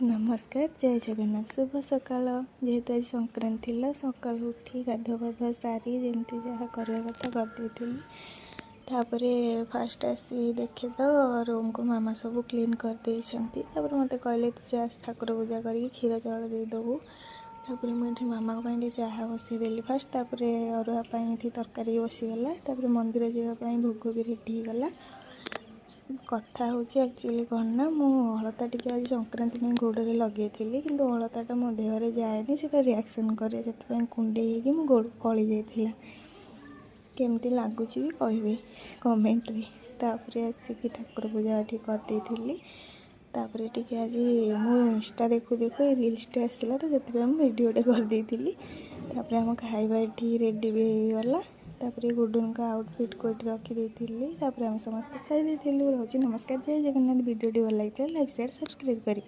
नमस्कार जय जगन्नाथ शुभ सकाल जेहेतु आज संक्रांति थी सका उठी गाधुआ पाधुआ सारी जमी जहाँ करवा कथा करदेली फास्ट आसी देखे तो रूम को मामा सब क्लीन करदे मत कहले तू जा ठाकुर पूजा कर क्षीर चाउल देदेबू मुझे मामा चाह बसईदेली फास्ट अरुआ तरकारी बसीगला मंदिर जावाई भोग भी रेडी गला कथा हूँ एक्चुअली कौन ना हलता टी आज संक्रांति में गोड़े लगे थी कि हलताटा मो देहरे जाए से रिएक्शन करे से कुंडे मो गोड़ फली जाता केमती लगुच भी कहे कमेंट रे आसिक ठाकुर पूजा करदेली टी आज मु इंस्टा देखु देखु रील्सटे आसला तो से वीडियोटे करदेली आम खाଇବା ये रेडी भी होगला गुडुन का आउटफिट को रखी आम समस्त खाई रोज नमस्कार जय जगन्नाथ वीडियो भल लगी लाइक शेयर सब्सक्राइब करें।